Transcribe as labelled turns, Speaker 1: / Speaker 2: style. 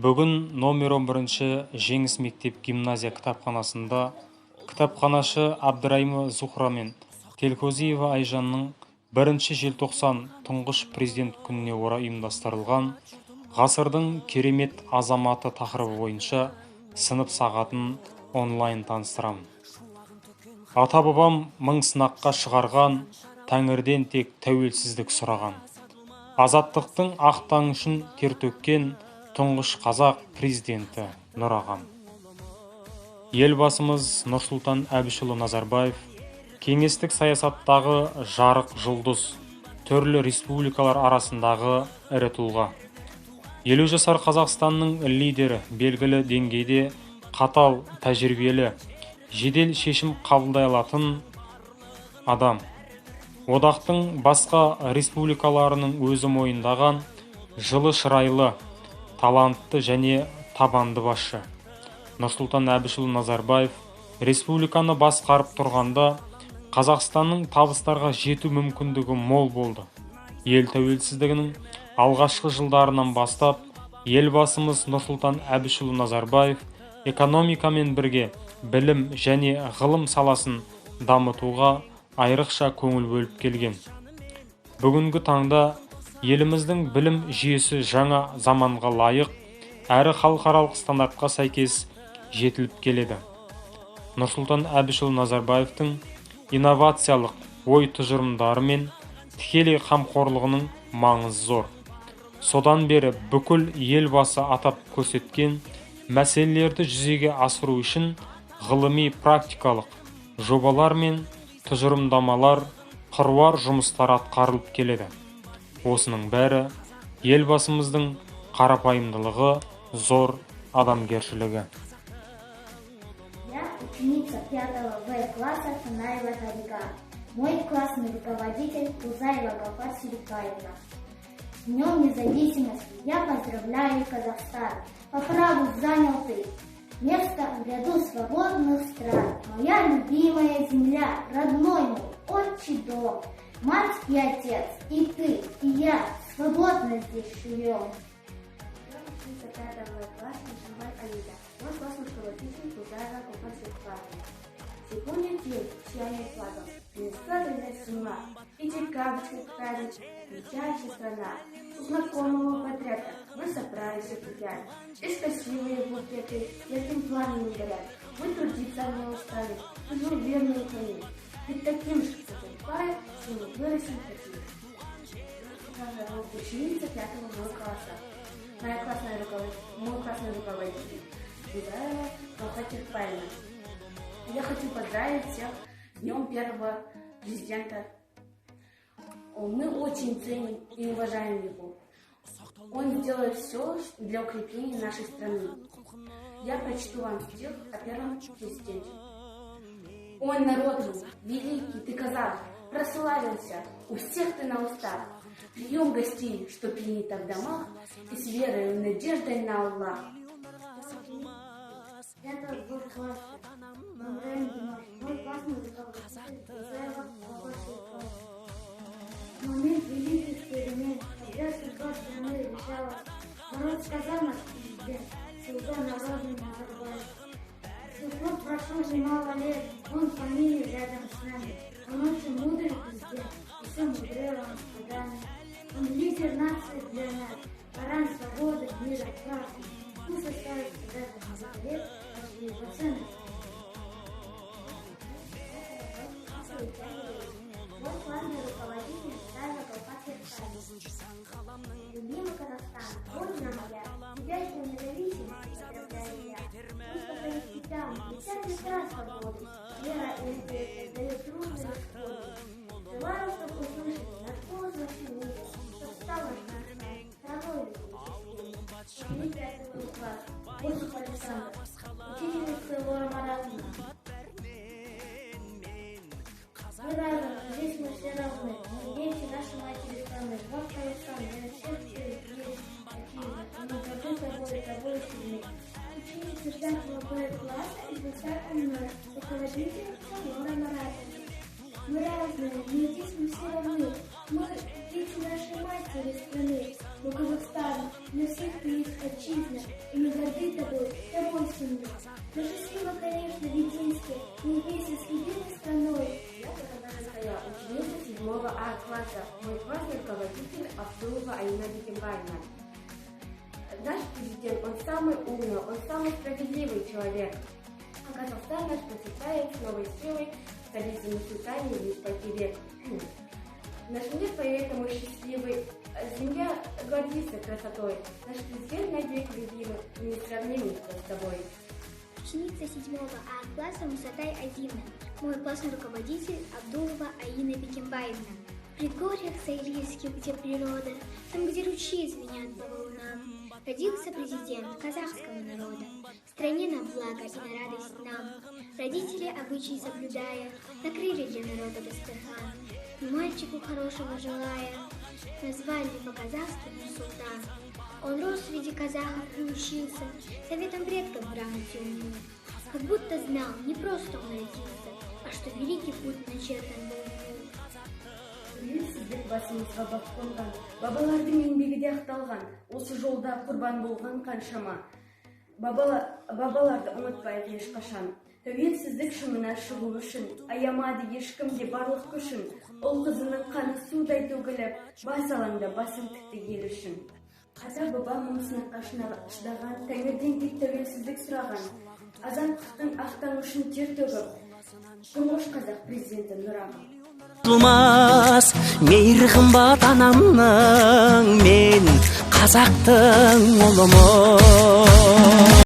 Speaker 1: Бүгін номер 11-ші Жеңіс мектеп-гимназия кітапханасында кітапханашы Абдырайымова Зухра мен Телкозиева Айжанның 1 желтоқсан тұңғыш президент күніне орай ұйымдастырылған ғасырдың керемет азаматы тақырыбы бойынша сынып сағатын онлайн таныстырамын. Ата-бабам мың сынаққа шығарған, Тәңірден тек тәуелсіздік сұраған. Азаттықтың ақ таңы үшін тер төккен тұңғыш қазақ президенті Нұрағам. Елбасымыз Нұрсұлтан Әбішұлы Назарбаев кеңестік саясаттағы жарық жұлдыз, түрлі республикалар арасындағы ірі тұлға. 50 жасар Қазақстанның лидері, белгілі деңгейде қатал, тәжірибелі, жедел шешім қабылдай алатын адам. Одақтың басқа республикаларының өзі мойындаған жылы шырайлы, талантты және табанды басшы. Нұрсұлтан Әбішұлы Назарбаев республиканы басқарып тұрғанда Қазақстанның табыстарға жету мүмкіндігі мол болды. Ел тәуелсіздігінің алғашқы жылдарынан бастап, елбасымыз Нұрсұлтан Әбішұлы Назарбаев экономикамен бірге білім және ғылым саласын дамытуға айрықша көңіл бөліп келген. Бүгінгі таңда еліміздің білім жүйесі жаңа заманға лайық әрі халықаралық стандартқа сәйкес жетіліп келеді. Нұрсұлтан Әбішұлы Назарбаевтың инновациялық ой тұжырымдары мен тікелей қамқорлығының маңызы зор. Содан бері бүкіл елбасы атап көрсеткен мәселелерді жүзеге асыру үшін ғылыми практикалық жобалар мен тұжырымдамалар, қыруар жұмыстар атқарылып келеді. Осының бәрі елбасымыздың қарапайымдылығы, зор адамгершілігі.
Speaker 2: Я ученица 5 В класса Танаева Зарика. Мой классный руководитель Тузаева Гафар Сюрикаевна. С Днем независимости я поздравляю Казахстан. По праву занял ты место в ряду свободных стран. Моя любимая земля, родной мой отчий дом, мать и отец, и ты, и я свободно здесь живем. Я ученица 5 класса Шамбай Аида. Мой классный руководитель Тузаева Гафар Сюрикаевна. Сегодня день сияния флагов, несказанная зима, и декабрьский праздник, встречающая страна. У знакомого портрета мы собрались и гуляли. Здесь красивые букеты, ярким пламенем горят. Мы трудиться не устали, служу верную Украину. Ведь таким же, как Павел, мы вырастем таким. Ученица 5 класса. Мой классный руководитель Тузаева Гафар Сюрикаевна. Я хочу поздравить всех с Днем первого президента. Мы очень ценим и уважаем его. Он сделает все для укрепления нашей страны. Я прочту вам стих о первом президенте. Ой, народ мой, великий ты казах, прославился, у всех ты на устах. Прием гостей, что принято в домах, и с верой и надеждой на Аллах. Это был класс. Мой классный руководитель Тузаева Гафар Сюрикаевна. В момент великих перемен, когда судьба страны решалась, народ сказал наш президент, всегда народный Назарбаев. С тех пор прошло немало лет, он в фамилии рядом с нами. Он очень мудрый президент, и все мудрее он с годами. Он лидер нации для нас, гарант свободы, мира, правды. Пусть оставит себя за лет, каждый его ценности. Мой главный руководитель Тузаева Гафар Сюрикаевна. Любимый Казахстан, Родина моя, тебя с Днем независимости поздравляю я. Пусть по твоим путям летят ветра свободы, вера и надежда дают трудные расходы. Желаю, чтобы услышать наш голос во всем мире, чтоб стала наша страной любви. Ученик 5 класса, Осип Александр, учительница Лора Маратовна. Мы разом, здесь мы все равны, мы дети нашей матери страны. Вот Казахстан, я всех через отчизны, и мы горды тобой сильны. Ученица 5 Б класса и 20 руководитель Лора Маратовна. Мы разные, но здесь мы все равны, мы дети нашей матери страны. Но Казахстан для всех есть отчизна, и
Speaker 3: 7 А класса. Мой классный руководитель Абдулова Аина Бекимбаевна. Наш президент, он самый умный, он самый справедливый человек. А Казахстан наш процветает с новой силой, столица Нур-Султане весь век. Наш мир поэтому счастливый, земля гордится красотой. Наш президент навек любимый, несравнимый с тобой.
Speaker 2: Ученица 7 А класса Мусатай Азимна. Мой классный руководитель Абдулова Аина Бекимбаевна. В предгорьях Саилийских, где природа, там, где ручьи звенят по волнам, родился президент казахского народа. В стране на благо и на радость нам. Родители, обычаи соблюдая, накрыли для народа Дастархан. И мальчику хорошего желая, назвали по-казахски Нур-Султан. Он рос среди казахов и учился, советом предков грамоте умел. Как будто знал, не просто он родился, а что великий путь начертан был ему.
Speaker 3: Сіздік басымызға бақ қонған, бабалардың еңбегі ақталған, осы жолда құрбан болған қаншама. Бабаларды ұмытпайық ешқашан. Тәуелсіздік шыңына шығу үшін, аямады ешкім де барлық күшін. Ұл қызының қаны судай төгіліп, бас алаңда басын тікті ел үшін. Ата-баба мың сынаққа шыдаған, тәңірден тек тәуелсіздік сұраған. Азаттықтың ақтаңышын тер төгіп, тұңғыш қазақ президенті Нұраға.
Speaker 4: Мейір қымбат анамның, мен қазақтың ұлымын.